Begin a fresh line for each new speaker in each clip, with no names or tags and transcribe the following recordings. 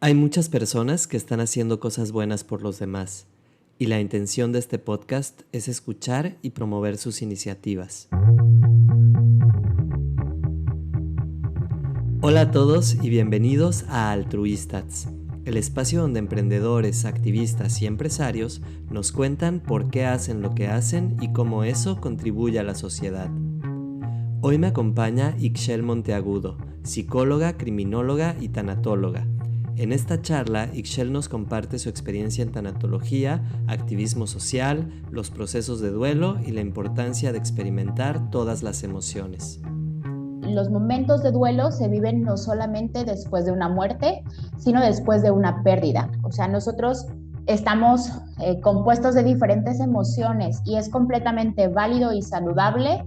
Hay muchas personas que están haciendo cosas buenas por los demás, y la intención de este podcast es escuchar y promover sus iniciativas. Hola a todos y bienvenidos a Altruistats, el espacio donde emprendedores, activistas y empresarios nos cuentan por qué hacen lo que hacen y cómo eso contribuye a la sociedad. Hoy me acompaña Ixchel Monteagudo, psicóloga, criminóloga y tanatóloga. En esta charla, Ixchel nos comparte su experiencia en tanatología, activismo social, los procesos de duelo y la importancia de experimentar todas las emociones.
Los momentos de duelo se viven no solamente después de una muerte, sino después de una pérdida. O sea, nosotros estamos compuestos de diferentes emociones y es completamente válido y saludable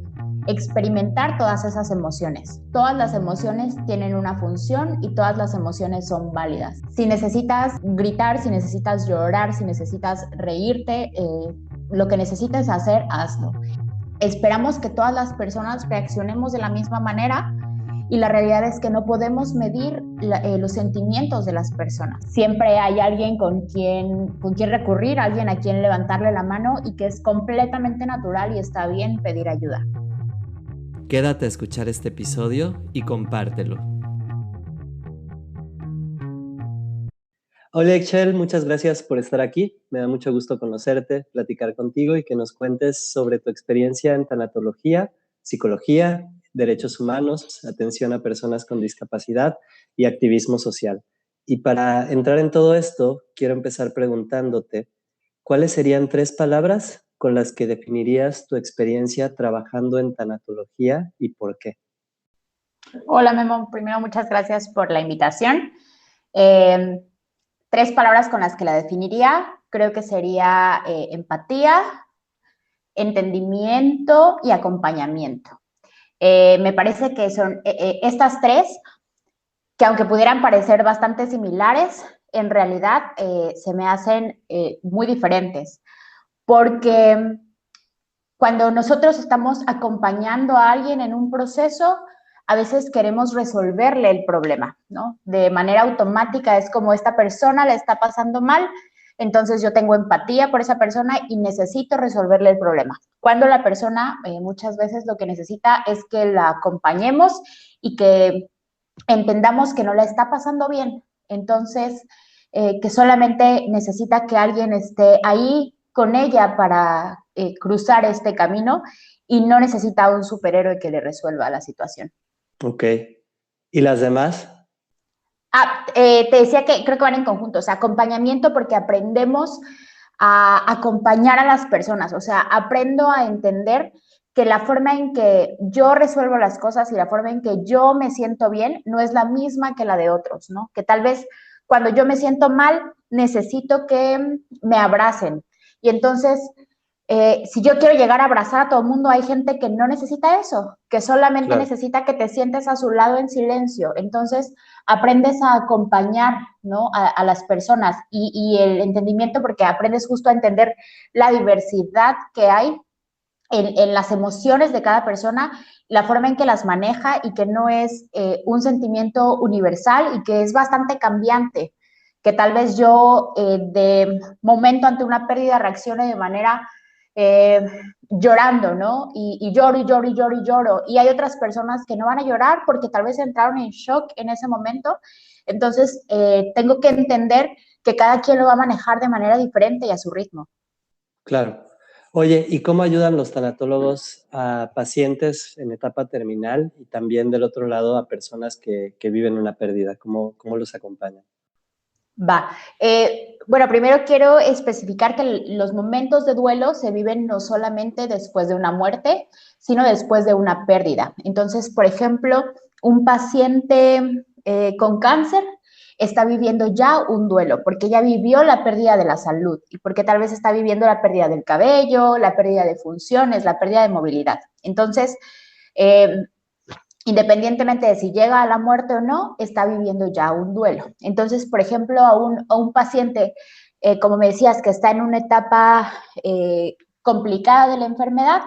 experimentar todas esas emociones. Todas las emociones tienen una función y todas las emociones son válidas. Si necesitas gritar, si necesitas llorar, si necesitas reírte, lo que necesites hacer, hazlo. Esperamos que todas las personas reaccionemos de la misma manera y la realidad es que no podemos medir los sentimientos de las personas. Siempre hay alguien con quien recurrir, alguien a quien levantarle la mano y que es completamente natural y está bien pedir ayuda.
Quédate a escuchar este episodio y compártelo. Hola Ixchel, muchas gracias por estar aquí. Me da mucho gusto conocerte, platicar contigo y que nos cuentes sobre tu experiencia en tanatología, psicología, derechos humanos, atención a personas con discapacidad y activismo social. Y para entrar en todo esto, quiero empezar preguntándote, ¿cuáles serían 3 palabras con las que definirías tu experiencia trabajando en tanatología y por qué?
Hola Memo, primero muchas gracias por la invitación. Eh, 3 palabras con las que la definiría, creo que sería empatía, entendimiento y acompañamiento. Me parece que son estas 3, que aunque pudieran parecer bastante similares, en realidad se me hacen muy diferentes, porque cuando nosotros estamos acompañando a alguien en un proceso, a veces queremos resolverle el problema, ¿no? De manera automática es como esta persona le está pasando mal, entonces yo tengo empatía por esa persona y necesito resolverle el problema. Cuando la persona muchas veces lo que necesita es que la acompañemos y que entendamos que no la está pasando bien. Entonces, que solamente necesita que alguien esté ahí con ella para cruzar este camino y no necesita un superhéroe que le resuelva la situación.
Ok. ¿Y las demás?
Te decía que creo que van en conjunto, o sea, acompañamiento porque aprendemos a acompañar a las personas, o sea, aprendo a entender que la forma en que yo resuelvo las cosas y la forma en que yo me siento bien no es la misma que la de otros, ¿no? Que tal vez cuando yo me siento mal necesito que me abracen y entonces si yo quiero llegar a abrazar a todo el mundo, hay gente que no necesita eso, que solamente
Claro.
necesita que te sientes a su lado en silencio. Entonces, aprendes a acompañar, ¿no? a las personas y el entendimiento, porque aprendes justo a entender la diversidad que hay en las emociones de cada persona, la forma en que las maneja y que no es un sentimiento universal y que es bastante cambiante, que tal vez yo de momento ante una pérdida reaccione de manera eh, llorando, ¿no? Y lloro y lloro y lloro y lloro. Y hay otras personas que no van a llorar porque tal vez entraron en shock en ese momento. Entonces, tengo que entender que cada quien lo va a manejar de manera diferente y a su ritmo.
Claro. Oye, ¿y cómo ayudan los tanatólogos a pacientes en etapa terminal y también del otro lado a personas que viven una pérdida? ¿Cómo los acompañan?
Va. Bueno, primero quiero especificar que los momentos de duelo se viven no solamente después de una muerte, sino después de una pérdida. Entonces, por ejemplo, un paciente con cáncer está viviendo ya un duelo, porque ya vivió la pérdida de la salud y porque tal vez está viviendo la pérdida del cabello, la pérdida de funciones, la pérdida de movilidad. Entonces, eh, independientemente de si llega a la muerte o no, está viviendo ya un duelo. Entonces, por ejemplo, a un paciente, como me decías, que está en una etapa complicada de la enfermedad,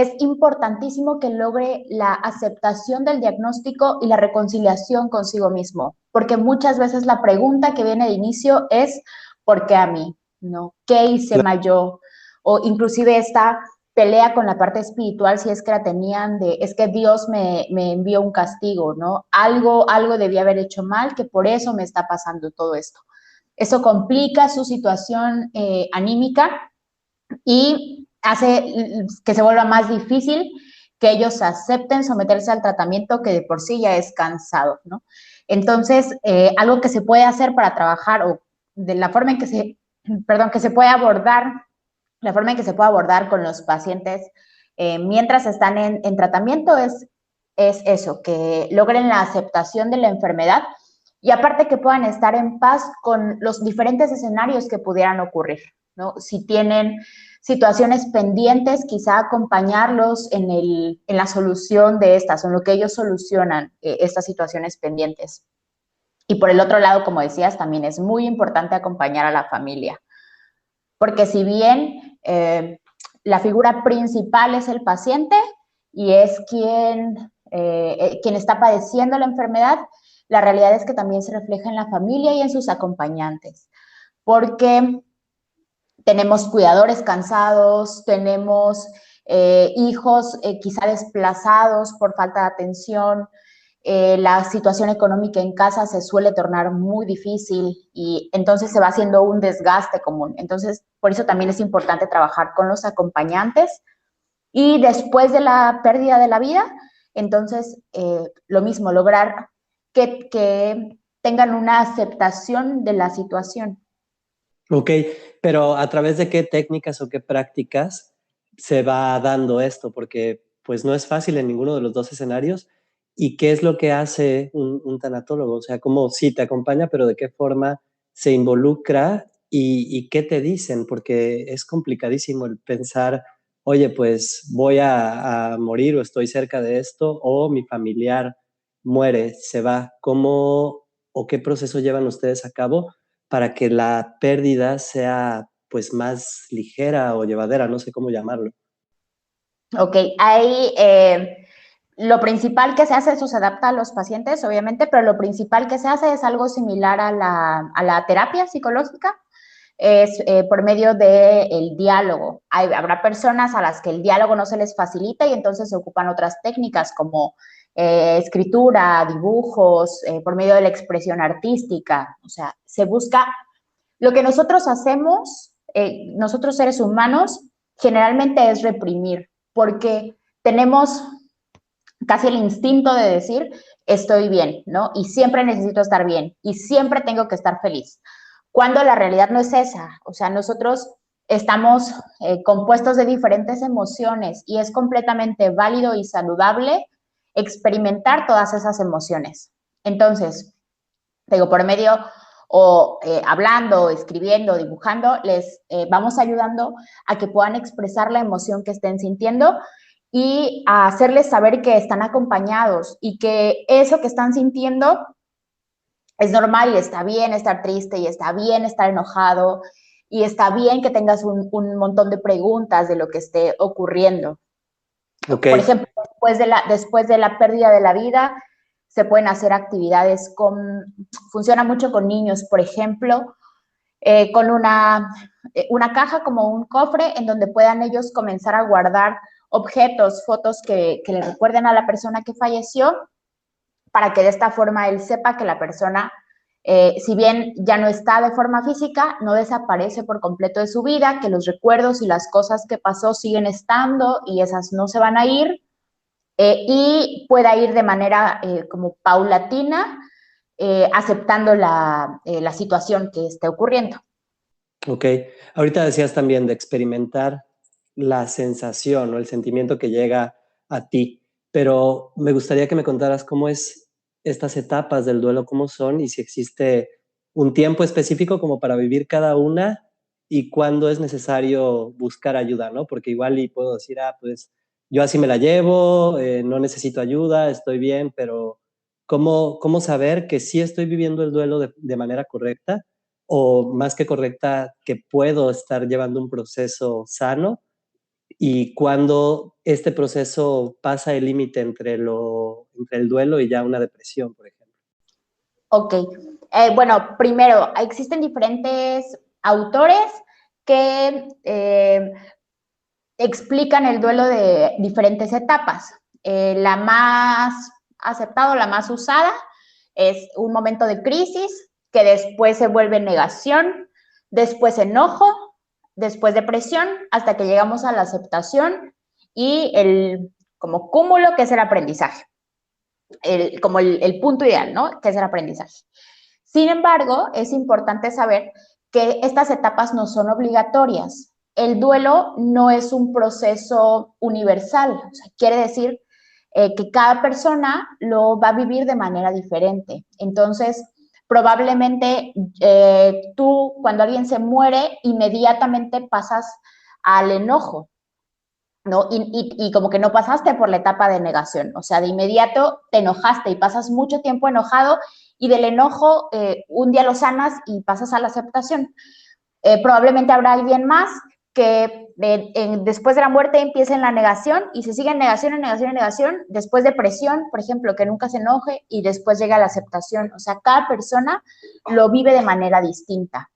es importantísimo que logre la aceptación del diagnóstico y la reconciliación consigo mismo, porque muchas veces la pregunta que viene de inicio es ¿por qué a mí? ¿No? ¿Qué hice mal yo? O inclusive esta pelea con la parte espiritual, si es que la tenían, de es que Dios me envió un castigo, ¿no? Algo debía haber hecho mal, que por eso me está pasando todo esto. Eso complica su situación anímica y hace que se vuelva más difícil que ellos acepten someterse al tratamiento que de por sí ya es cansado, ¿no? Entonces, algo que se puede hacer para trabajar o de la forma en que se, perdón, que se puede abordar, la forma en que se puede abordar con los pacientes mientras están en tratamiento es eso, que logren la aceptación de la enfermedad y aparte que puedan estar en paz con los diferentes escenarios que pudieran ocurrir, ¿no? Si tienen situaciones pendientes, quizá acompañarlos en la solución de estas, o en lo que ellos solucionan estas situaciones pendientes. Y por el otro lado, como decías, también es muy importante acompañar a la familia, porque si bien la figura principal es el paciente y es quien está padeciendo la enfermedad, la realidad es que también se refleja en la familia y en sus acompañantes, porque tenemos cuidadores cansados, tenemos hijos quizá desplazados por falta de atención, la situación económica en casa se suele tornar muy difícil y entonces se va haciendo un desgaste común. Entonces, por eso también es importante trabajar con los acompañantes y después de la pérdida de la vida, entonces lo mismo, lograr que tengan una aceptación de la situación.
Ok, pero ¿a través de qué técnicas o qué prácticas se va dando esto? Porque pues no es fácil en ninguno de los dos escenarios. ¿Y qué es lo que hace un tanatólogo? O sea, cómo sí te acompaña, pero de qué forma se involucra y qué te dicen, porque es complicadísimo el pensar, oye, pues voy a morir o estoy cerca de esto, o mi familiar muere, se va. ¿Cómo o qué proceso llevan ustedes a cabo para que la pérdida sea pues más ligera o llevadera? No sé cómo llamarlo.
Ok, ahí lo principal que se hace, eso se adapta a los pacientes, obviamente, pero lo principal que se hace es algo similar a la terapia psicológica, es por medio del diálogo. Habrá personas a las que el diálogo no se les facilita y entonces se ocupan otras técnicas como escritura, dibujos, por medio de la expresión artística. O sea, se busca lo que nosotros hacemos, nosotros seres humanos, generalmente es reprimir, porque tenemos casi el instinto de decir, estoy bien, ¿no? Y siempre necesito estar bien, y siempre tengo que estar feliz, cuando la realidad no es esa. O sea, nosotros estamos compuestos de diferentes emociones y es completamente válido y saludable experimentar todas esas emociones. Entonces, digo, por medio o hablando, escribiendo, dibujando, les vamos ayudando a que puedan expresar la emoción que estén sintiendo y a hacerles saber que están acompañados y que eso que están sintiendo es normal y está bien estar triste y está bien estar enojado y está bien que tengas un montón de preguntas de lo que esté ocurriendo.
Ok,
Por ejemplo, después de la pérdida de la vida, se pueden hacer actividades funciona mucho con niños, por ejemplo, con una caja como un cofre en donde puedan ellos comenzar a guardar objetos, fotos que le recuerden a la persona que falleció, para que de esta forma él sepa que la persona, si bien ya no está de forma física, no desaparece por completo de su vida, que los recuerdos y las cosas que pasó siguen estando y esas no se van a ir, y pueda ir de manera como paulatina, aceptando la situación que esté ocurriendo.
ok. Ahorita decías también de experimentar la sensación o el sentimiento que llega a ti, pero me gustaría que me contaras cómo es estas etapas del duelo, cómo son y si existe un tiempo específico como para vivir cada una y cuándo es necesario buscar ayuda, ¿no? Porque igual y puedo decir, ah, pues yo así me la llevo, no necesito ayuda, estoy bien, pero ¿cómo saber que sí estoy viviendo el duelo de manera correcta? O más que correcta, que puedo estar llevando un proceso sano y cuándo este proceso pasa el límite entre el duelo y ya una depresión, por ejemplo.
Ok. Bueno, primero, existen diferentes autores que explican el duelo de diferentes etapas. La más aceptada, la más usada, es un momento de crisis que después se vuelve negación, después enojo, después depresión, hasta que llegamos a la aceptación y el como cúmulo, que es el aprendizaje, como el punto ideal, ¿no? Que es el aprendizaje. Sin embargo, es importante saber que estas etapas no son obligatorias. El duelo no es un proceso universal, o sea, quiere decir que cada persona lo va a vivir de manera diferente. Entonces, probablemente tú, cuando alguien se muere, inmediatamente pasas al enojo, ¿no? Y como que no pasaste por la etapa de negación, o sea, de inmediato te enojaste y pasas mucho tiempo enojado y del enojo un día lo sanas y pasas a la aceptación. Probablemente habrá alguien más que después de la muerte empiece en la negación y se sigue en negación, en negación, en negación, después depresión, por ejemplo, que nunca se enoje y después llega a la aceptación. O sea, cada persona lo vive de manera distinta.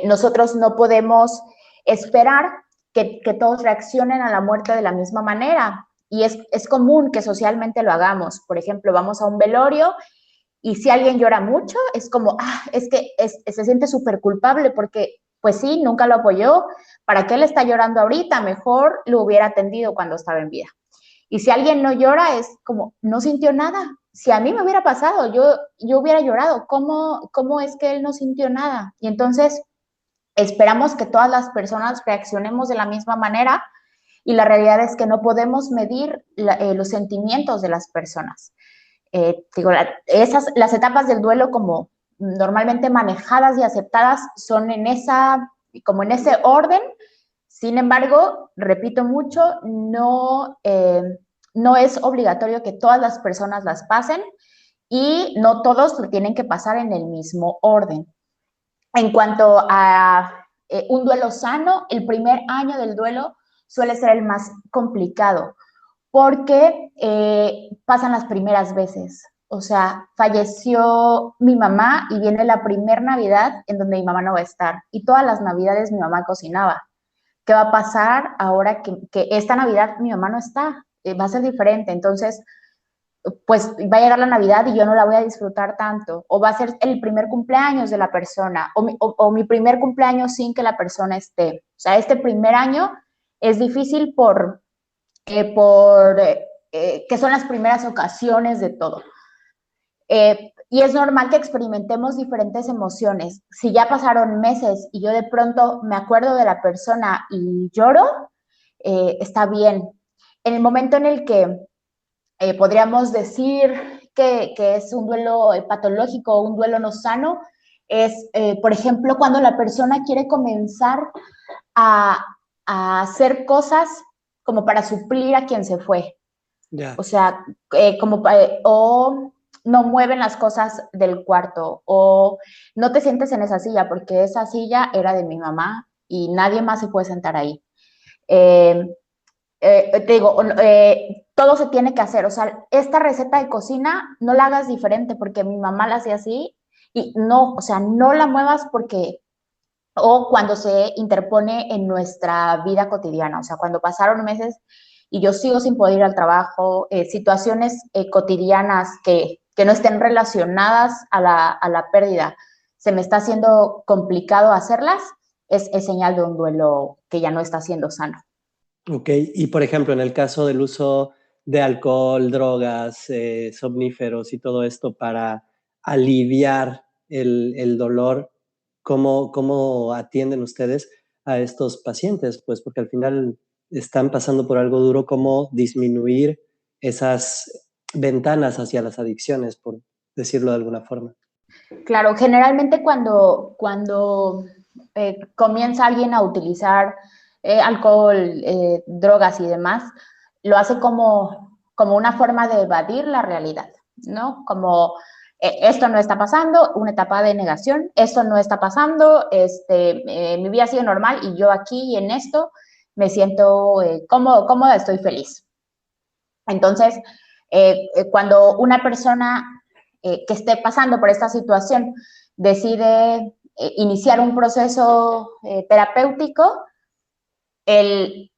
Nosotros no podemos esperar que todos reaccionen a la muerte de la misma manera. Y es común que socialmente lo hagamos. Por ejemplo, vamos a un velorio y si alguien llora mucho, es como, es que se siente súper culpable porque, pues sí, nunca lo apoyó. ¿Para qué le está llorando ahorita? Mejor lo hubiera atendido cuando estaba en vida. Y si alguien no llora, es como, no sintió nada. Si a mí me hubiera pasado, yo hubiera llorado. ¿Cómo es que él no sintió nada? Y entonces esperamos que todas las personas reaccionemos de la misma manera y la realidad es que no podemos medir los sentimientos de las personas. Digo, las etapas del duelo como normalmente manejadas y aceptadas son como en ese orden. Sin embargo, repito mucho, no es obligatorio que todas las personas las pasen y no todos lo tienen que pasar en el mismo orden. En cuanto a un duelo sano, el primer año del duelo suele ser el más complicado porque pasan las primeras veces. O sea, falleció mi mamá y viene la primer Navidad en donde mi mamá no va a estar. Y todas las Navidades mi mamá cocinaba. ¿Qué va a pasar ahora que esta Navidad mi mamá no está? Va a ser diferente. Entonces, pues va a llegar la Navidad y yo no la voy a disfrutar tanto, o va a ser el primer cumpleaños de la persona, o mi primer cumpleaños sin que la persona esté. O sea, este primer año es difícil que son las primeras ocasiones de todo. Y es normal que experimentemos diferentes emociones. Si ya pasaron meses y yo de pronto me acuerdo de la persona y lloro, está bien. En el momento en el que podríamos decir que es un duelo patológico o un duelo no sano, es, por ejemplo, cuando la persona quiere comenzar a, a hacer cosas como para suplir a quien se fue.
Ya.
O sea, o no mueven las cosas del cuarto, o no te sientes en esa silla porque esa silla era de mi mamá y nadie más se puede sentar ahí. Eh, te digo, todo se tiene que hacer. O sea, esta receta de cocina no la hagas diferente porque mi mamá la hacía así y no, o sea, no la muevas porque, o cuando se interpone en nuestra vida cotidiana, o sea, cuando pasaron meses y yo sigo sin poder ir al trabajo, situaciones cotidianas que no estén relacionadas a la pérdida, se me está haciendo complicado hacerlas, es señal de un duelo que ya no está siendo sano.
Ok, y por ejemplo, en el caso del uso de alcohol, drogas, somníferos y todo esto para aliviar el dolor, ¿cómo atienden ustedes a estos pacientes? Pues porque al final están pasando por algo duro, ¿cómo disminuir esas ventanas hacia las adicciones, por decirlo de alguna forma?
Claro, generalmente cuando comienza alguien a utilizar alcohol, drogas y demás, lo hace como una forma de evadir la realidad, ¿no? Como esto no está pasando, una etapa de negación, esto no está pasando, mi vida sigue normal y yo aquí y en esto, me siento cómoda, estoy feliz. Entonces, cuando una persona que esté pasando por esta situación decide iniciar un proceso terapéutico, el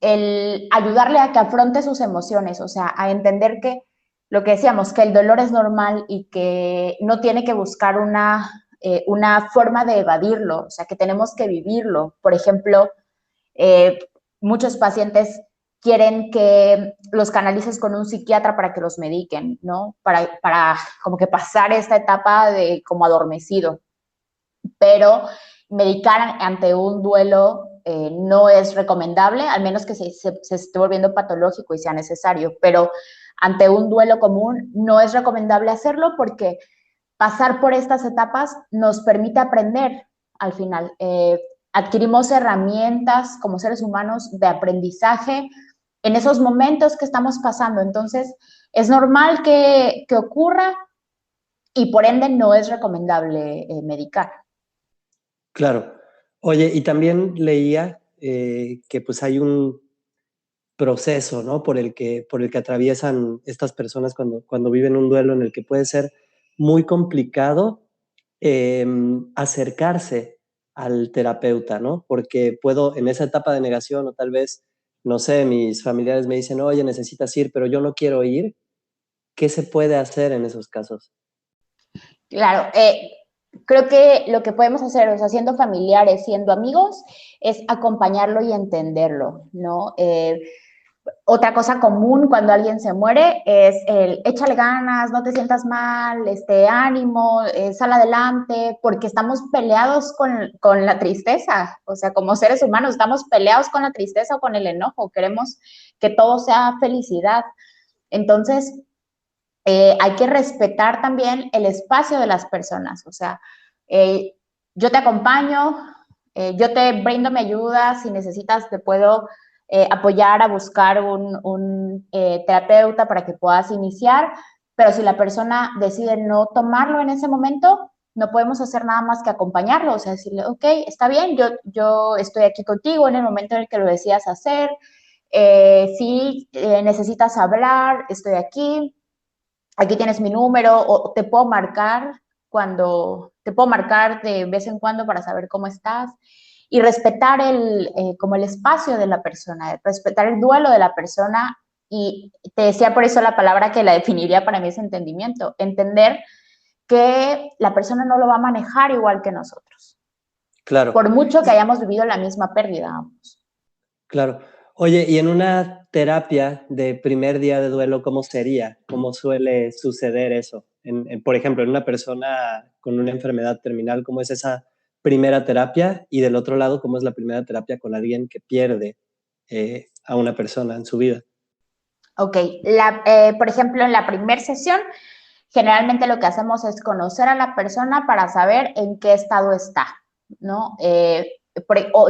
ayudarle a que afronte sus emociones, o sea, a entender que lo que decíamos, que el dolor es normal y que no tiene que buscar una forma de evadirlo, o sea, que tenemos que vivirlo. Por ejemplo, eh, muchos pacientes quieren que los canalices con un psiquiatra para que los mediquen, ¿no? Para como que pasar esta etapa de como adormecido. Pero medicar ante un duelo no es recomendable, al menos que se esté volviendo patológico y sea necesario, pero ante un duelo común no es recomendable hacerlo porque pasar por estas etapas nos permite aprender al final. Adquirimos herramientas como seres humanos de aprendizaje en esos momentos que estamos pasando. Entonces, es normal que ocurra y por ende no es recomendable medicar.
Claro. Oye, y también leía que pues hay un proceso, ¿no? Por el que atraviesan estas personas cuando viven un duelo en el que puede ser muy complicado acercarse al terapeuta, ¿no? Porque puedo, en esa etapa de negación o tal vez, no sé, mis familiares me dicen, oye, necesitas ir, pero yo no quiero ir. ¿Qué se puede hacer en esos casos?
Claro, creo que lo que podemos hacer, o sea, siendo familiares, siendo amigos, es acompañarlo y entenderlo, ¿no? Otra cosa común cuando alguien se muere es el échale ganas, no te sientas mal, ánimo, sal adelante, porque estamos peleados con la tristeza. O sea, como seres humanos estamos peleados con la tristeza o con el enojo. Queremos que todo sea felicidad. Entonces, hay que respetar también el espacio de las personas. O sea, eh, yo te acompaño, yo te brindo mi ayuda, si necesitas te puedo apoyar a buscar un terapeuta para que puedas iniciar, pero si la persona decide no tomarlo en ese momento, no podemos hacer nada más que acompañarlo, o sea, decirle, ok, está bien, yo estoy aquí contigo en el momento en el que lo decidas hacer, si necesitas hablar, estoy aquí tienes mi número, o te puedo marcar de vez en cuando para saber cómo estás, y respetar como el espacio de la persona, respetar el duelo de la persona, y te decía por eso la palabra que la definiría para mí es entendimiento, entender que la persona no lo va a manejar igual que nosotros,
Claro,
por mucho que hayamos vivido la misma pérdida ambos.
claro. Oye, y en una terapia de primer día de duelo, ¿cómo sería? ¿Cómo suele suceder eso? Por ejemplo, en una persona con una enfermedad terminal, ¿cómo es esa primera terapia? Y del otro lado, ¿cómo es la primera terapia con alguien que pierde a una persona en su vida?
Ok, por ejemplo, en la primera sesión, generalmente lo que hacemos es conocer a la persona para saber en qué estado está, ¿no?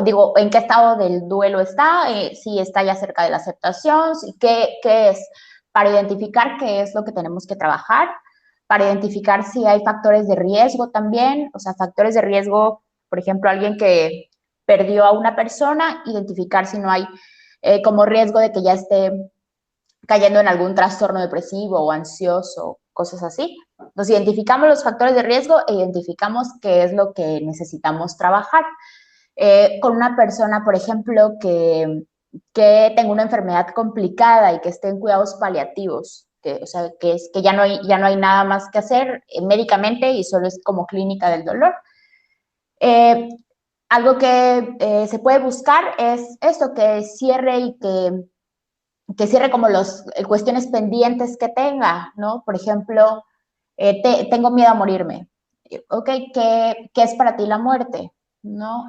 Digo, en qué estado del duelo está, si está ya cerca de la aceptación, qué es, para identificar qué es lo que tenemos que trabajar, para identificar si hay factores de riesgo también, o sea, factores de riesgo, por ejemplo, alguien que perdió a una persona, identificar si no hay como riesgo de que ya esté cayendo en algún trastorno depresivo o ansioso, cosas así. Nos identificamos los factores de riesgo e identificamos qué es lo que necesitamos trabajar. Con una persona, por ejemplo, que tenga una enfermedad complicada y que esté en cuidados paliativos, o sea, que ya no hay nada más que hacer médicamente y solo es como clínica del dolor. Eh, Algo que se puede buscar es esto, que cierre y que cierre como las cuestiones pendientes que tenga, ¿no? Por ejemplo, tengo miedo a morirme. Ok, ¿qué es para ti la muerte? ¿No?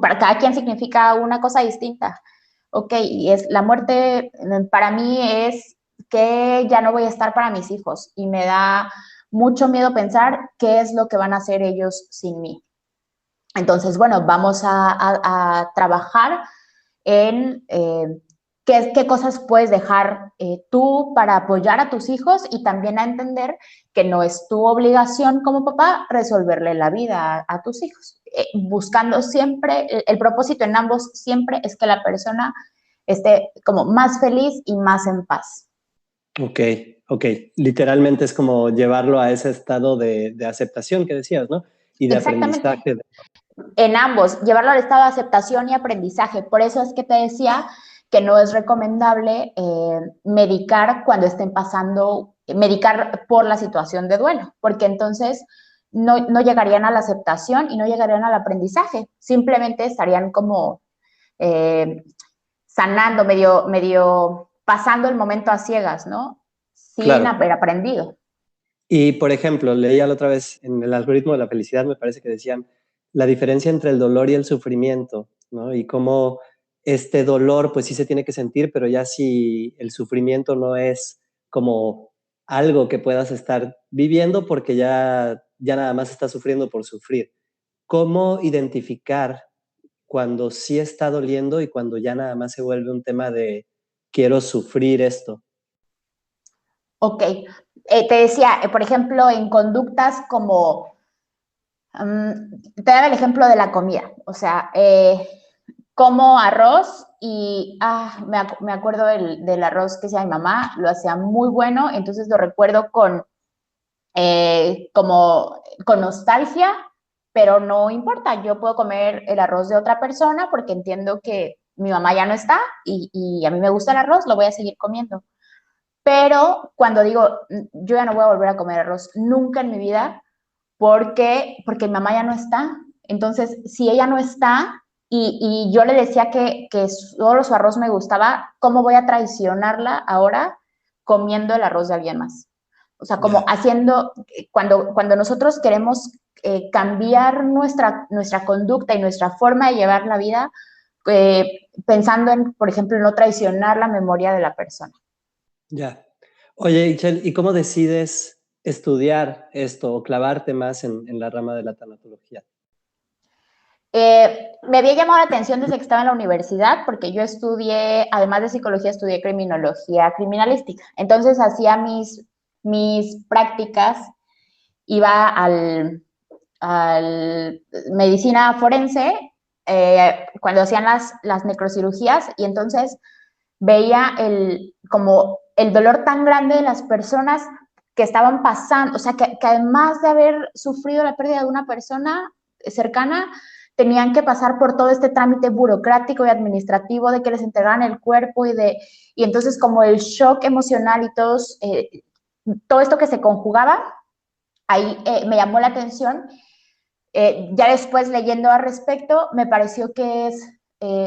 Para cada quien significa una cosa distinta. Ok, y la muerte para mí es que ya no voy a estar para mis hijos y me da mucho miedo pensar qué es lo que van a hacer ellos sin mí. Entonces, bueno, vamos a trabajar en qué cosas puedes dejar tú para apoyar a tus hijos y también a entender que no es tu obligación como papá resolverle la vida a tus hijos. Buscando siempre, el propósito en ambos siempre es que la persona esté como más feliz y más en paz.
Ok, ok. Literalmente es como llevarlo a ese estado de aceptación que decías, ¿no? Y de
Exactamente.
aprendizaje.
En ambos, llevarlo al estado de aceptación y aprendizaje. Por eso es que te decía que no es recomendable medicar cuando estén pasando, medicar por la situación de duelo, porque entonces no llegarían a la aceptación y no llegarían al aprendizaje. Simplemente estarían como sanando, medio pasando el momento a ciegas, ¿no? Sin
Claro.
haber aprendido.
Y, por ejemplo, leía la otra vez en el algoritmo de la felicidad, me parece que decían la diferencia entre el dolor y el sufrimiento, ¿no? Y cómo este dolor, pues sí se tiene que sentir, pero ya si el sufrimiento no es como algo que puedas estar viviendo porque ya nada más estás sufriendo por sufrir. ¿Cómo identificar cuando sí está doliendo y cuando ya nada más se vuelve un tema de quiero sufrir esto?
Ok. Te decía, por ejemplo, en conductas como, te daba el ejemplo de la comida, o sea, como arroz y me acuerdo del arroz que hacía mi mamá, lo hacía muy bueno, entonces lo recuerdo como con nostalgia, pero no importa, yo puedo comer el arroz de otra persona porque entiendo que mi mamá ya no está y a mí me gusta el arroz, lo voy a seguir comiendo. Pero cuando digo, yo ya no voy a volver a comer arroz nunca en mi vida, porque mi mamá ya no está. Entonces, si ella no está y yo le decía que solo su arroz me gustaba, ¿cómo voy a traicionarla ahora comiendo el arroz de alguien más? O sea, como
Ya.
haciendo, cuando nosotros queremos cambiar nuestra conducta y nuestra forma de llevar la vida, pensando en, por ejemplo, no traicionar la memoria de la persona.
Ya. Oye, Ichel, ¿y cómo decides estudiar esto o clavarte más en la rama de la tanatología?
Me había llamado la atención desde que estaba en la universidad, porque yo estudié, además de psicología, estudié criminología criminalística. Entonces hacía mis prácticas, iba al medicina forense cuando hacían las necrocirugías y entonces veía como el dolor tan grande de las personas que estaban pasando, o sea, que además de haber sufrido la pérdida de una persona cercana, tenían que pasar por todo este trámite burocrático y administrativo de que les entregaran el cuerpo y entonces como el shock emocional y todo esto que se conjugaba, ahí me llamó la atención. Ya después leyendo al respecto, me pareció que es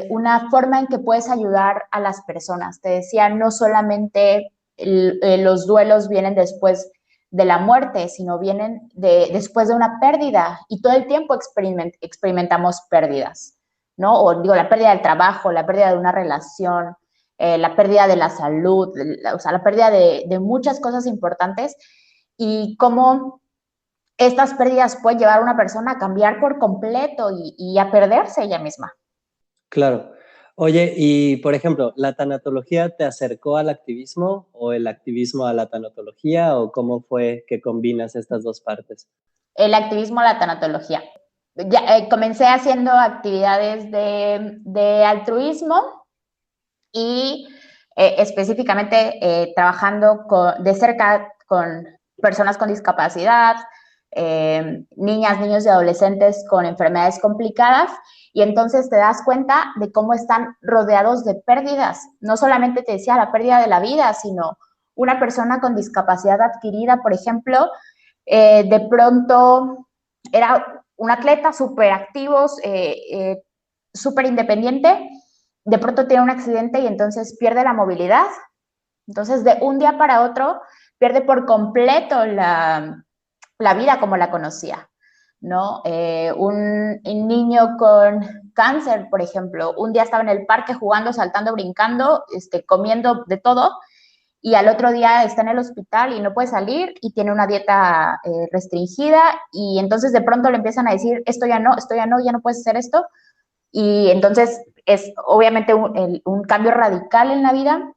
una forma en que puedes ayudar a las personas. Te decía, no solamente los duelos vienen después de la muerte, sino vienen después de una pérdida y todo el tiempo experimentamos pérdidas, ¿no? O digo, la pérdida del trabajo, la pérdida de una relación, la pérdida de la salud, o sea, la pérdida de muchas cosas importantes y cómo estas pérdidas pueden llevar a una persona a cambiar por completo y a perderse ella misma.
Claro. Oye, y por ejemplo, ¿la tanatología te acercó al activismo o el activismo a la tanatología o cómo fue que combinas estas dos partes?
El activismo, la tanatología. Ya, comencé haciendo actividades de altruismo y específicamente trabajando de cerca con personas con discapacidad, niñas, niños y adolescentes con enfermedades complicadas, y entonces te das cuenta de cómo están rodeados de pérdidas. No solamente te decía la pérdida de la vida, sino una persona con discapacidad adquirida, por ejemplo, de pronto era un atleta súper activo, súper independiente, de pronto tiene un accidente y entonces pierde la movilidad. Entonces, de un día para otro, pierde por completo la vida como la conocía, ¿no? Un niño con cáncer, por ejemplo, un día estaba en el parque jugando, saltando, brincando, comiendo de todo, y al otro día está en el hospital y no puede salir y tiene una dieta restringida, y entonces de pronto le empiezan a decir, esto ya no puedes hacer esto, y entonces es obviamente un cambio radical en la vida,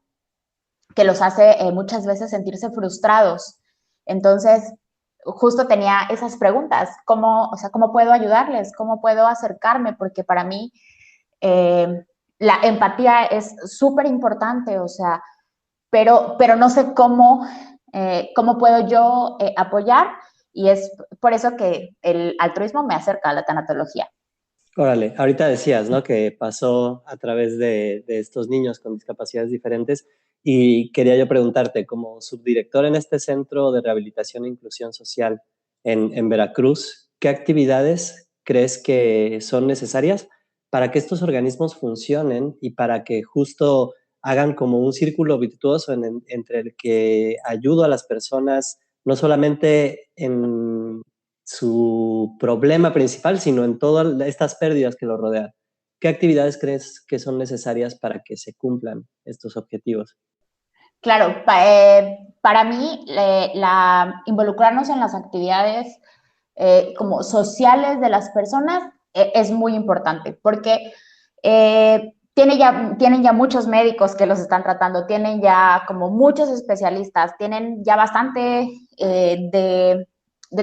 que los hace muchas veces sentirse frustrados. Entonces, justo tenía esas preguntas, o sea, ¿cómo puedo ayudarles? ¿Cómo puedo acercarme? Porque para mí la empatía es súper importante, o sea, pero no sé cómo puedo yo apoyar, y es por eso que el altruismo me acerca a la tanatología.
Órale, ahorita decías, ¿no? Que pasó a través de estos niños con discapacidades diferentes y quería yo preguntarte, como subdirector en este Centro de Rehabilitación e Inclusión Social en Veracruz, ¿qué actividades crees que son necesarias para que estos organismos funcionen y para que justo hagan como un círculo virtuoso entre el que ayudo a las personas, no solamente en su problema principal, sino en todas estas pérdidas que lo rodean? ¿Qué actividades crees que son necesarias para que se cumplan estos objetivos?
Claro, para mí involucrarnos en las actividades como sociales de las personas es muy importante, porque tienen ya muchos médicos que los están tratando, tienen ya como muchos especialistas, tienen ya bastante de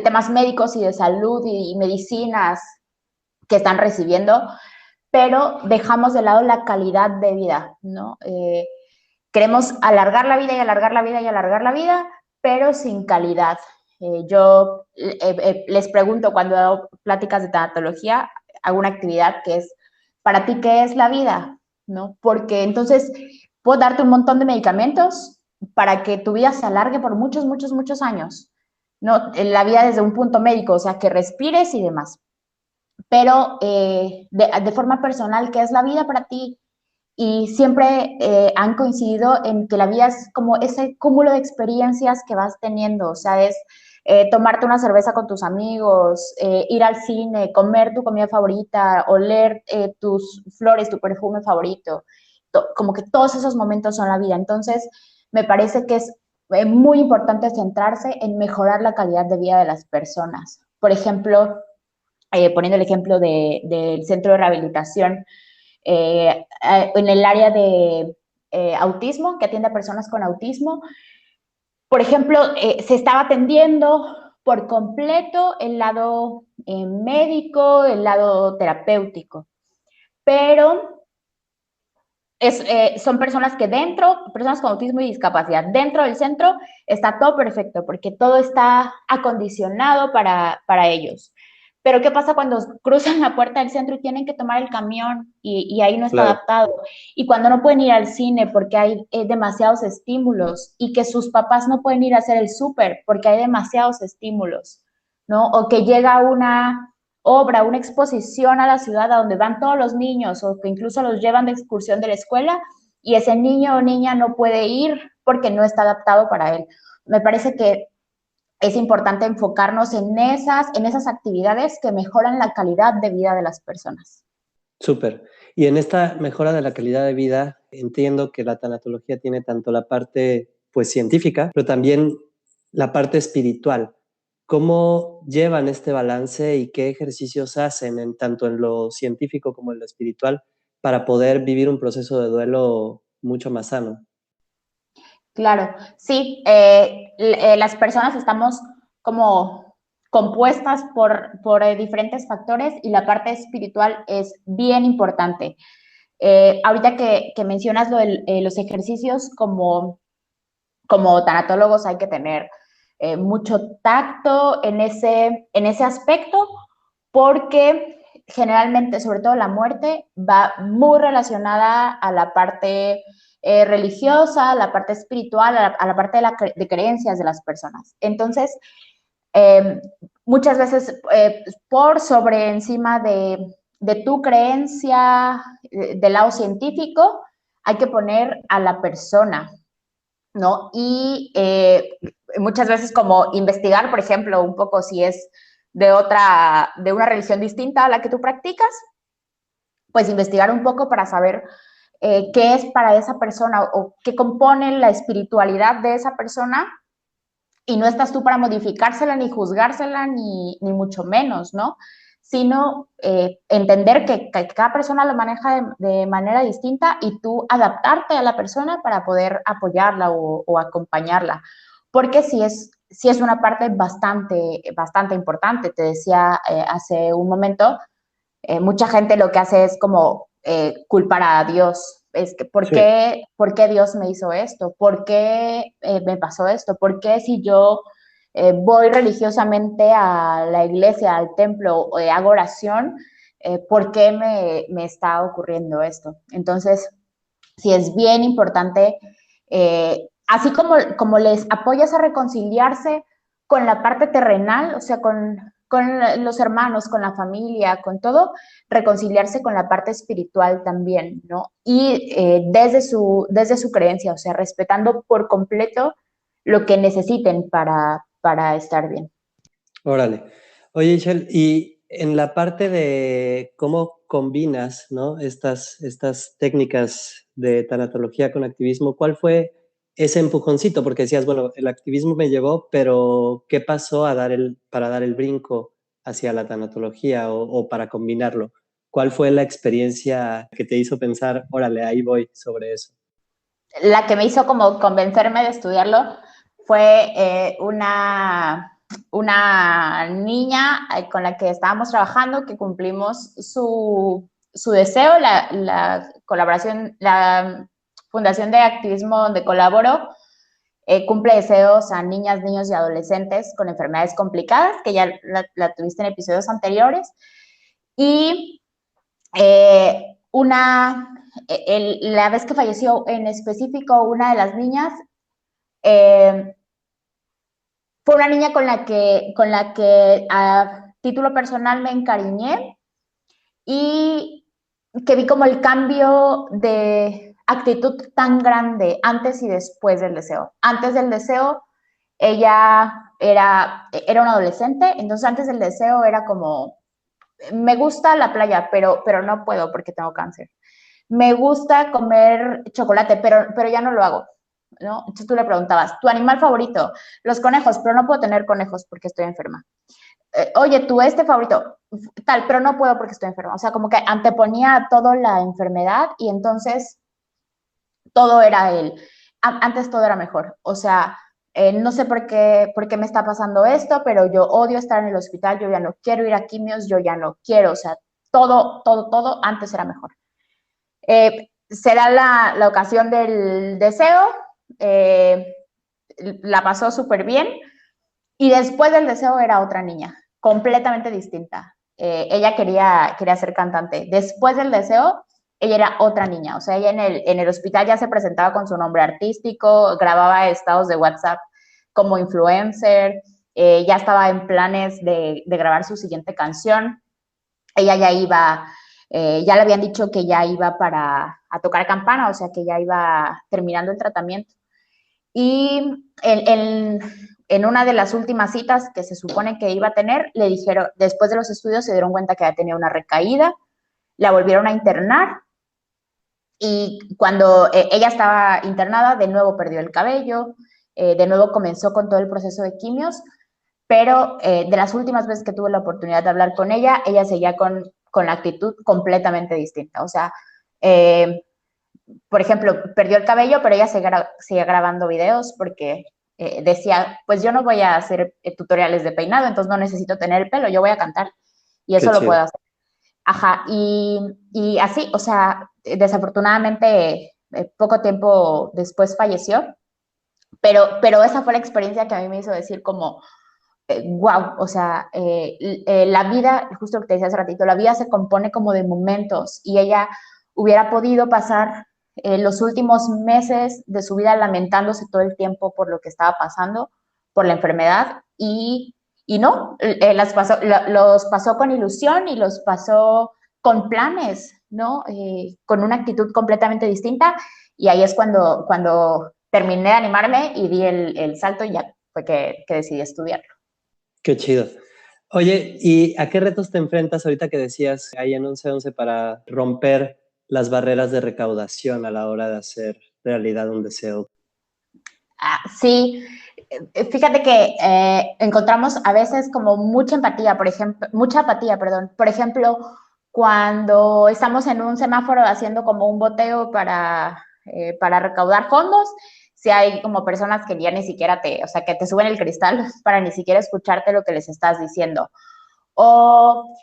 temas médicos y de salud y medicinas que están recibiendo, pero dejamos de lado la calidad de vida, ¿no? Queremos alargar la vida y alargar la vida y alargar la vida, pero sin calidad. Yo les pregunto cuando hago pláticas de tanatología, hago una actividad que es, ¿para ti qué es la vida? ¿No? Porque entonces puedo darte un montón de medicamentos para que tu vida se alargue por muchos, muchos, muchos años, ¿no? La vida desde un punto médico, o sea, que respires y demás. Pero de forma personal, ¿qué es la vida para ti? Y siempre han coincidido en que la vida es como ese cúmulo de experiencias que vas teniendo, o sea, es tomarte una cerveza con tus amigos, ir al cine, comer tu comida favorita, oler tus flores, tu perfume favorito, como que todos esos momentos son la vida. Entonces, me parece que es muy importante centrarse en mejorar la calidad de vida de las personas. Por ejemplo, poniendo el ejemplo del centro de rehabilitación, en el área de autismo, que atiende a personas con autismo. Por ejemplo, se estaba atendiendo por completo el lado médico, el lado terapéutico, pero son personas que personas con autismo y discapacidad, dentro del centro está todo perfecto porque todo está acondicionado para ellos. Pero ¿qué pasa cuando cruzan la puerta del centro y tienen que tomar el camión y ahí no está
Claro.
adaptado? Y cuando no pueden ir al cine porque hay demasiados estímulos, y que sus papás no pueden ir a hacer el súper porque hay demasiados estímulos, ¿no? O que llega una obra, una exposición a la ciudad a donde van todos los niños, o que incluso los llevan de excursión de la escuela y ese niño o niña no puede ir porque no está adaptado para él. Me parece que es importante enfocarnos en esas actividades que mejoran la calidad de vida de las personas.
Súper. Y en esta mejora de la calidad de vida, entiendo que la tanatología tiene tanto la parte pues científica, pero también la parte espiritual. ¿Cómo llevan este balance y qué ejercicios hacen tanto en lo científico como en lo espiritual para poder vivir un proceso de duelo mucho más sano?
Claro, sí, las personas estamos como compuestas por diferentes factores, y la parte espiritual es bien importante. Ahorita que mencionas los ejercicios, como tanatólogos hay que tener mucho tacto en ese aspecto, porque generalmente, sobre todo la muerte, va muy relacionada a la parte religiosa, a la parte espiritual, a la parte de creencias de las personas. Entonces, eh, muchas veces por sobre encima de tu creencia del lado científico, hay que poner a la persona, ¿no? Y muchas veces como investigar, por ejemplo, un poco si es de una religión distinta a la que tú practicas, pues investigar un poco para saber qué es para esa persona o qué compone la espiritualidad de esa persona, y no estás tú para modificársela, ni juzgársela, ni mucho menos, ¿no? sino entender que cada persona lo maneja de manera distinta y tú adaptarte a la persona para poder apoyarla o acompañarla. Porque sí es una parte bastante importante. Te decía hace un momento, mucha gente lo que hace es como culpar a Dios. Es que,
Sí.
¿por qué Dios me hizo esto? ¿Por qué me pasó esto? ¿Por qué si yo voy religiosamente a la iglesia, al templo, hago oración, ¿por qué me está ocurriendo esto? Entonces, sí es bien importante, así como les apoyas a reconciliarse con la parte terrenal, o sea, con los hermanos, con la familia, con todo, reconciliarse con la parte espiritual también, ¿no? Y desde su creencia, o sea, respetando por completo lo que necesiten para estar bien.
Órale. Oye, Ishel, y en la parte de cómo combinas, ¿no? Estas técnicas de tanatología con activismo, ¿cuál fue ese empujoncito? Porque decías, bueno, el activismo me llevó, pero ¿qué pasó para dar el brinco hacia la tanatología o para combinarlo? ¿Cuál fue la experiencia que te hizo pensar, órale, ahí voy sobre eso?
La que me hizo como convencerme de estudiarlo fue una niña con la que estábamos trabajando, que cumplimos su deseo, la colaboración, la Fundación de Activismo donde colaboro, cumple deseos a niñas, niños y adolescentes con enfermedades complicadas, que ya la tuviste en episodios anteriores, y la vez que falleció en específico una de las niñas, eh, fue una niña con la que a título personal me encariñé y que vi como el cambio de actitud tan grande antes y después del deseo. Antes del deseo, ella era una adolescente, entonces antes del deseo era como, me gusta la playa, pero no puedo porque tengo cáncer. Me gusta comer chocolate, pero ya no lo hago, ¿no? Entonces tú le preguntabas, ¿tu animal favorito? Los conejos, pero no puedo tener conejos porque estoy enferma. Oye, ¿tu favorito? Tal, pero no puedo porque estoy enferma. O sea, como que anteponía todo la enfermedad y entonces todo era él. Antes todo era mejor. O sea, no sé por qué me está pasando esto, pero yo odio estar en el hospital, yo ya no quiero ir a quimios, yo ya no quiero. O sea, todo antes era mejor. Será la ocasión del deseo, eh, la pasó súper bien y después del deseo era otra niña, completamente distinta. Ella quería ser cantante. Después del deseo, ella era otra niña, o sea, ella en el hospital ya se presentaba con su nombre artístico, grababa estados de WhatsApp como influencer, ya estaba en planes de grabar su siguiente canción. Ella ya iba, ya le habían dicho que ya iba a tocar campana, o sea, que ya iba terminando el tratamiento. Y en una de las últimas citas que se supone que iba a tener, le dijeron, después de los estudios se dieron cuenta que ya tenía una recaída, la volvieron a internar y cuando ella estaba internada, de nuevo perdió el cabello, de nuevo comenzó con todo el proceso de quimios, pero de las últimas veces que tuve la oportunidad de hablar con ella seguía con la actitud completamente distinta. O sea, por ejemplo, perdió el cabello, pero ella seguía grabando videos porque decía, pues yo no voy a hacer tutoriales de peinado, entonces no necesito tener el pelo, yo voy a cantar y
Qué
eso lo puedo
chido.
hacer. Ajá, y así, o sea, desafortunadamente poco tiempo después falleció, pero esa fue la experiencia que a mí me hizo decir como, wow, o sea, la vida, justo lo que te decía hace ratito, la vida se compone como de momentos y ella hubiera podido pasar los últimos meses de su vida lamentándose todo el tiempo por lo que estaba pasando, por la enfermedad y no, los pasó con ilusión y los pasó con planes, ¿no? Con una actitud completamente distinta y ahí es cuando terminé de animarme y di el salto y ya fue que decidí estudiar.
Qué chido. Oye, ¿y a qué retos te enfrentas ahorita que decías ahí en 1111 para romper las barreras de recaudación a la hora de hacer realidad un deseo?
Sí, fíjate que encontramos a veces como mucha empatía, mucha apatía, perdón. Por ejemplo, cuando estamos en un semáforo haciendo como un boteo para recaudar fondos, si hay como personas que ya ni siquiera o sea, que te suben el cristal para ni siquiera escucharte lo que les estás diciendo. O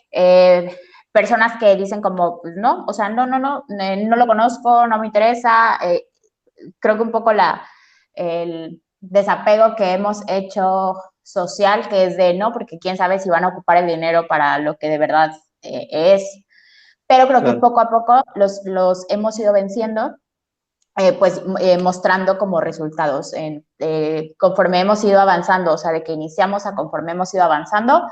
personas que dicen como, pues no, o sea, no lo conozco, no me interesa. Creo que un poco el desapego que hemos hecho social, que es de no, porque quién sabe si van a ocupar el dinero para lo que de verdad es. Pero creo que
Claro.
poco a poco los hemos ido venciendo, mostrando como resultados conforme hemos ido avanzando, o sea, de que iniciamos a conforme hemos ido avanzando,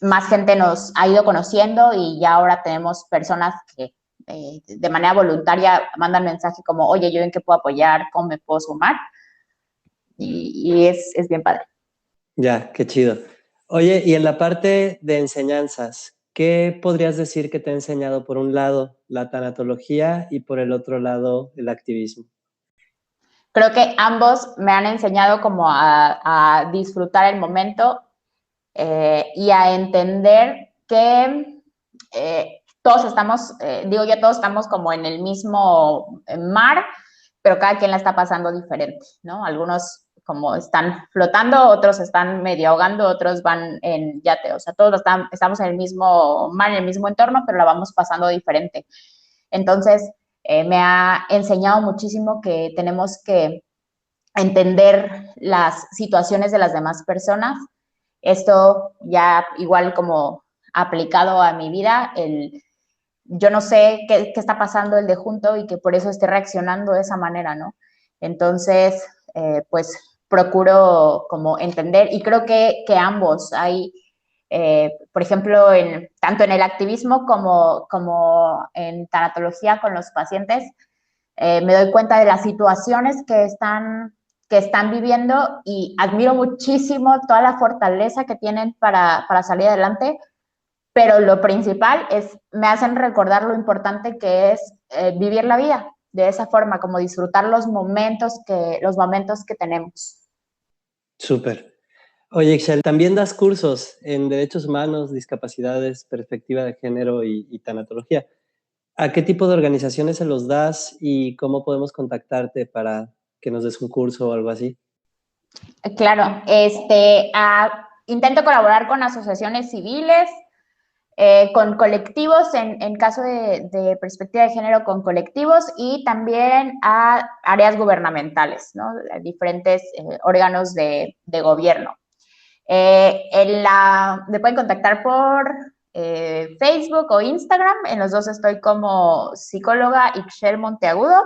más gente nos ha ido conociendo y ya ahora tenemos personas que de manera voluntaria mandan mensaje como, oye, ¿yo en qué puedo apoyar? ¿Cómo me puedo sumar? Y es bien padre.
Ya, qué chido. Oye, y en la parte de enseñanzas, ¿qué podrías decir que te ha enseñado por un lado la tanatología y por el otro lado el activismo?
Creo que ambos me han enseñado como a disfrutar el momento y a entender que todos estamos, digo yo, todos estamos como en el mismo mar, pero cada quien la está pasando diferente, ¿no? Algunos como están flotando, otros están medio ahogando, otros van en yate, o sea, todos estamos en el mismo mar, en el mismo entorno, pero la vamos pasando diferente. Entonces, me ha enseñado muchísimo que tenemos que entender las situaciones de las demás personas. Esto ya igual como aplicado a mi vida, yo no sé qué está pasando el de junto y que por eso esté reaccionando de esa manera, ¿no? Entonces, pues procuro como entender y creo que ambos hay, por ejemplo, tanto en el activismo como en tanatología con los pacientes, me doy cuenta de las situaciones que están viviendo y admiro muchísimo toda la fortaleza que tienen para salir adelante, pero lo principal es, me hacen recordar lo importante que es vivir la vida de esa forma, como disfrutar los momentos que tenemos.
Súper. Oye, Ixchel, también das cursos en derechos humanos, discapacidades, perspectiva de género y tanatología. ¿A qué tipo de organizaciones se los das y cómo podemos contactarte para que nos des un curso o algo así?
Claro, intento colaborar con asociaciones civiles, con colectivos, en caso de perspectiva de género, con colectivos y también a áreas gubernamentales, ¿no? Diferentes órganos de gobierno. Me pueden contactar por Facebook o Instagram, en los dos estoy como psicóloga Ixchel Monteagudo,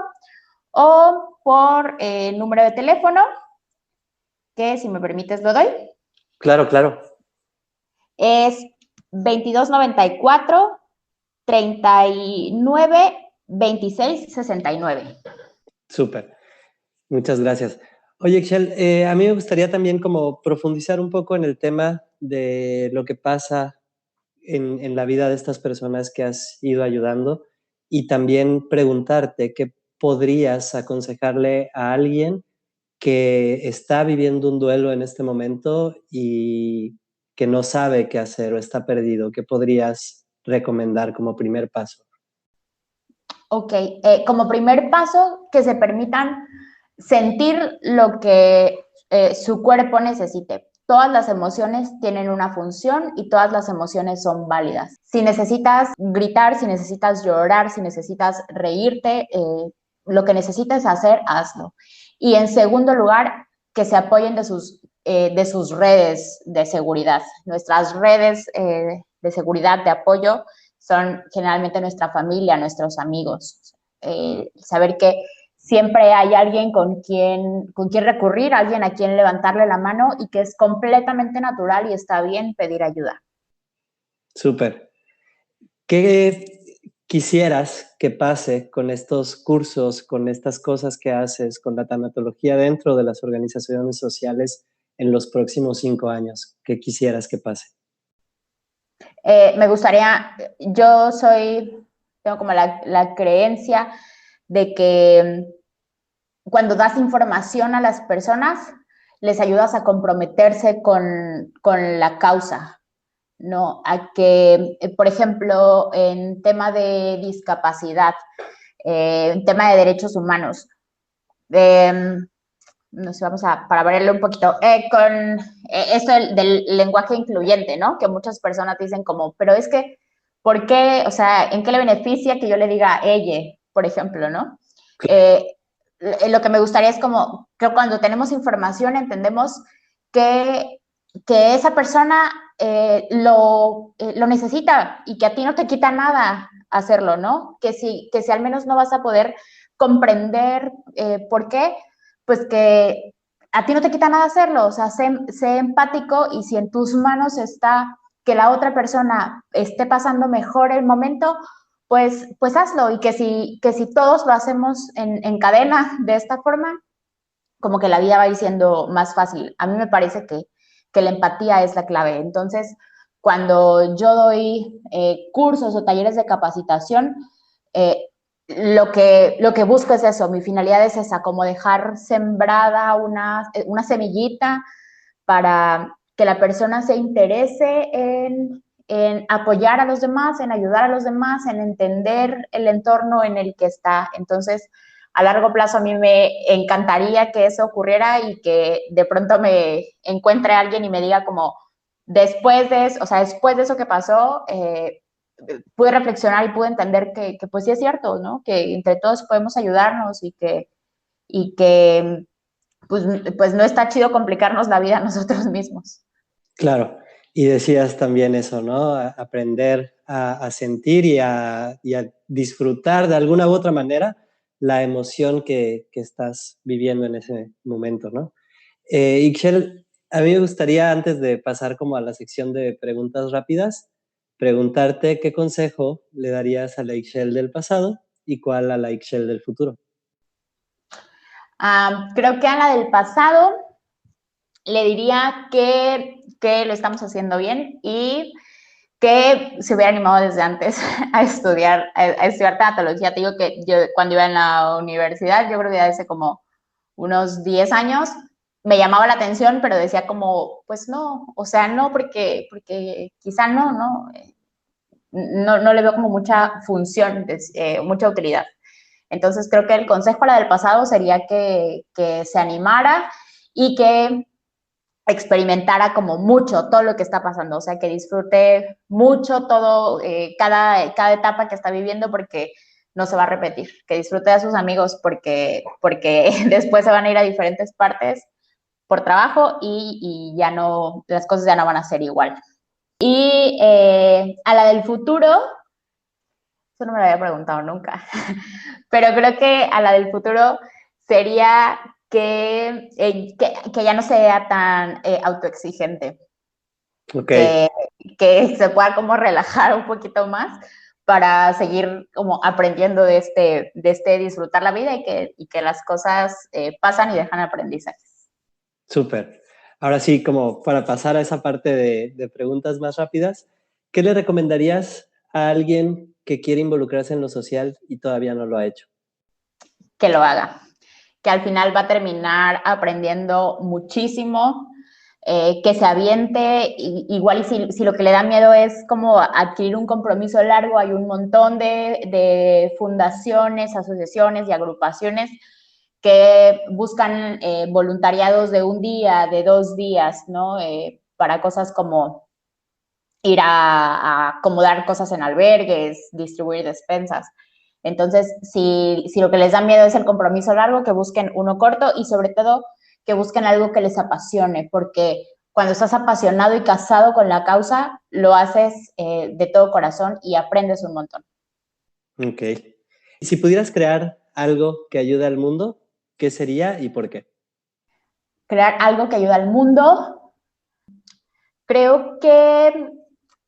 o por número de teléfono, que si me permites lo doy.
Claro, claro.
Es 2294 39 26 69.
Súper. Muchas gracias. Oye, Ixchel, a mí me gustaría también como profundizar un poco en el tema de lo que pasa en la vida de estas personas que has ido ayudando y también preguntarte qué podrías aconsejarle a alguien que está viviendo un duelo en este momento y que no sabe qué hacer o está perdido. ¿Qué podrías recomendar como primer paso?
Ok, como primer paso, que se permitan sentir lo que su cuerpo necesite. Todas las emociones tienen una función y todas las emociones son válidas. Si necesitas gritar, si necesitas llorar, si necesitas reírte, lo que necesites hacer, hazlo. Y en segundo lugar, que se apoyen de sus redes de seguridad. Nuestras redes de seguridad, de apoyo, son generalmente nuestra familia, nuestros amigos. Saber que siempre hay alguien con quien recurrir, alguien a quien levantarle la mano y que es completamente natural y está bien pedir ayuda.
Súper. ¿Qué quisieras que pase con estos cursos, con estas cosas que haces, con la tanatología dentro de las organizaciones sociales en los próximos 5 años? ¿Qué quisieras que pase?
Me gustaría, tengo como la creencia de que cuando das información a las personas, les ayudas a comprometerse con la causa, ¿no? A que, por ejemplo, en tema de discapacidad, en tema de derechos humanos, no sé, para variarle un poquito, con esto del lenguaje incluyente, ¿no? Que muchas personas dicen como, pero es que, ¿por qué? O sea, ¿en qué le beneficia que yo le diga ella, por ejemplo, ¿no? Lo que me gustaría es como que cuando tenemos información entendemos que, que esa persona lo necesita y que a ti no te quita nada hacerlo, ¿no? Que si al menos no vas a poder comprender por qué, pues que a ti no te quita nada hacerlo, o sea, sé empático y si en tus manos está que la otra persona esté pasando mejor el momento, pues hazlo y que si todos lo hacemos en cadena de esta forma, como que la vida va a ir siendo más fácil. A mí me parece que la empatía es la clave. Entonces, cuando yo doy cursos o talleres de capacitación, lo que busco es eso, mi finalidad es esa, como dejar sembrada una semillita para que la persona se interese en apoyar a los demás, en ayudar a los demás, en entender el entorno en el que está. Entonces, a largo plazo a mí me encantaría que eso ocurriera y que de pronto me encuentre alguien y me diga como, después de eso, o sea, después de eso que pasó, pude reflexionar y pude entender que pues sí es cierto, ¿no? Que entre todos podemos ayudarnos y que pues, pues no está chido complicarnos la vida a nosotros mismos.
Claro, y decías también eso, ¿no? Aprender a sentir y a disfrutar de alguna u otra manera la emoción que estás viviendo en ese momento, ¿no? Ixchel, a mí me gustaría, antes de pasar como a la sección de preguntas rápidas, preguntarte qué consejo le darías a la Ixchel del pasado y cuál a la Ixchel del futuro.
Creo que a la del pasado le diría que lo estamos haciendo bien y que se hubiera animado desde antes a estudiar tanatología. Te digo que yo cuando iba en la universidad, yo creo que hace como unos 10 años, me llamaba la atención, pero decía como, pues no, o sea, no, porque quizá no le veo como mucha función, mucha utilidad. Entonces creo que el consejo a la del pasado sería que se animara y que experimentara como mucho todo lo que está pasando, o sea, que disfrute mucho todo, cada etapa que está viviendo porque no se va a repetir, que disfrute a sus amigos porque después se van a ir a diferentes partes por trabajo y ya no, las cosas ya no van a ser igual. Y a la del futuro, eso no me lo había preguntado nunca, pero creo que a la del futuro sería que ya no sea tan autoexigente,
Ok,
que se pueda como relajar un poquito más para seguir como aprendiendo de este disfrutar la vida y que las cosas pasan y dejan aprendizajes.
súper. Ahora sí, como para pasar a esa parte de preguntas más rápidas, ¿qué le recomendarías a alguien que quiere involucrarse en lo social y todavía no lo ha hecho?
Que lo haga, que al final va a terminar aprendiendo muchísimo, que se aviente, igual si lo que le da miedo es como adquirir un compromiso largo, hay un montón de fundaciones, asociaciones y agrupaciones que buscan voluntariados de un día, de 2 días, ¿no? Para cosas como ir a acomodar cosas en albergues, distribuir despensas. Entonces, si lo que les da miedo es el compromiso largo, que busquen uno corto y sobre todo que busquen algo que les apasione, porque cuando estás apasionado y casado con la causa, lo haces de todo corazón y aprendes un montón.
Ok. Y si pudieras crear algo que ayude al mundo, ¿qué sería y por qué?
Crear algo que ayude al mundo, creo que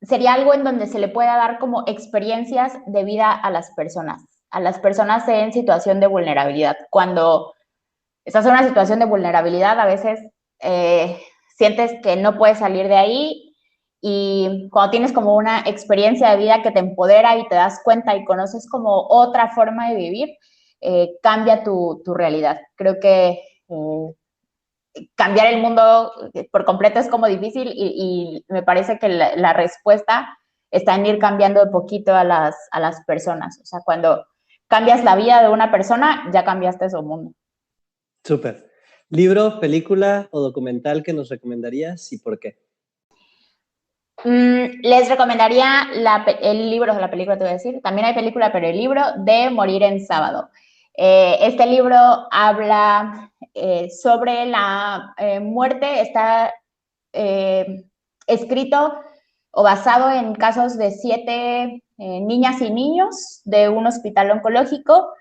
sería algo en donde se le pueda dar como experiencias de vida a las personas en situación de vulnerabilidad. Cuando estás en una situación de vulnerabilidad, a veces sientes que no puedes salir de ahí y cuando tienes como una experiencia de vida que te empodera y te das cuenta y conoces como otra forma de vivir, cambia tu realidad. Creo cambiar el mundo por completo es como difícil y me parece que la respuesta está en ir cambiando de poquito a las personas. O sea, cuando cambias la vida de una persona, ya cambiaste su mundo.
Súper. ¿Libro, película o documental que nos recomendarías y por qué?
Les recomendaría el libro, la película te voy a decir, también hay película, pero el libro de Morir en Sábado. Este libro habla sobre la muerte, está escrito o basado en casos de 7 niñas y niños de un hospital oncológico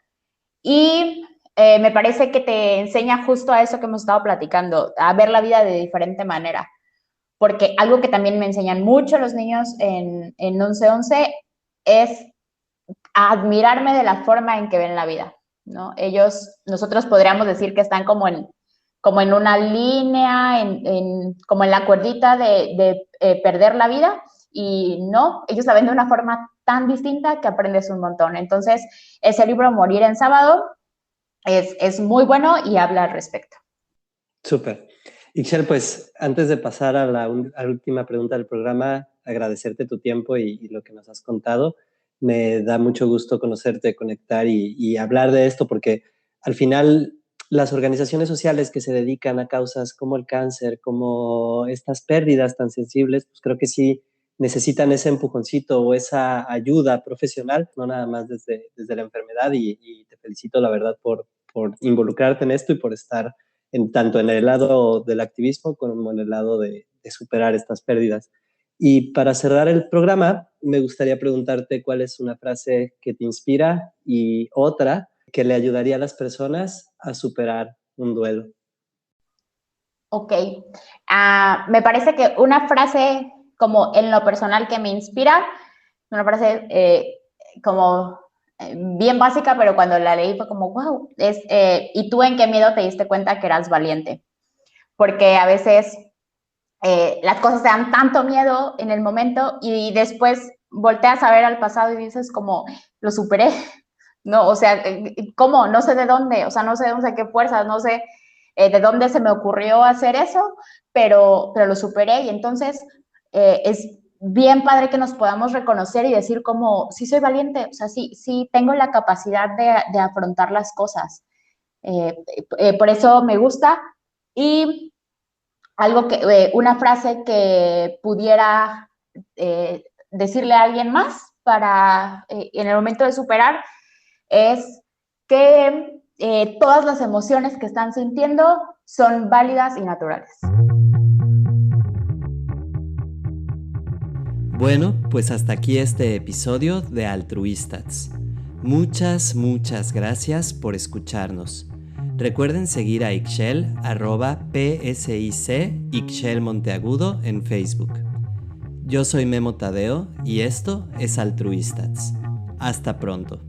y me parece que te enseña justo a eso que hemos estado platicando, a ver la vida de diferente manera. Porque algo que también me enseñan mucho los niños en 11-11 es a admirarme de la forma en que ven la vida, ¿no? Nosotros podríamos decir que están como en una línea, como en la cuerdita de perder la vida, y no, ellos la ven de una forma tan distinta que aprendes un montón. Entonces, ese libro, Morir en Sábado, es muy bueno y habla al respecto.
Súper. Ixchel, pues antes de pasar a la última pregunta del programa, agradecerte tu tiempo y lo que nos has contado. Me da mucho gusto conocerte, conectar y hablar de esto, porque al final las organizaciones sociales que se dedican a causas como el cáncer, como estas pérdidas tan sensibles, pues creo que sí necesitan ese empujoncito o esa ayuda profesional, no nada más desde la enfermedad, y te felicito, la verdad, por involucrarte en esto y por estar tanto en el lado del activismo como en el lado de superar estas pérdidas. Y para cerrar el programa, me gustaría preguntarte cuál es una frase que te inspira y otra que le ayudaría a las personas a superar un duelo.
Ok. Me parece que una frase como en lo personal que me inspira, una frase como bien básica, pero cuando la leí fue como, wow, ¿y tú en qué miedo te diste cuenta que eras valiente? Porque a veces las cosas te dan tanto miedo en el momento y después volteas a ver al pasado y dices como, lo superé, ¿no? O sea, ¿cómo? No sé de dónde, o sea, no sé de dónde, qué fuerzas, no sé de dónde se me ocurrió hacer eso, pero lo superé y entonces es bien padre que nos podamos reconocer y decir como, sí soy valiente, o sea, sí tengo la capacidad de afrontar las cosas. Por eso me gusta y una frase que pudiera decirle a alguien más para en el momento de superar es que todas las emociones que están sintiendo son válidas y naturales.
Bueno, pues hasta aquí este episodio de Altruistats. Muchas gracias por escucharnos. Recuerden seguir a Ixchel, @PSIC Ixchel Monteagudo en Facebook. Yo soy Memo Tadeo y esto es Altruistats. Hasta pronto.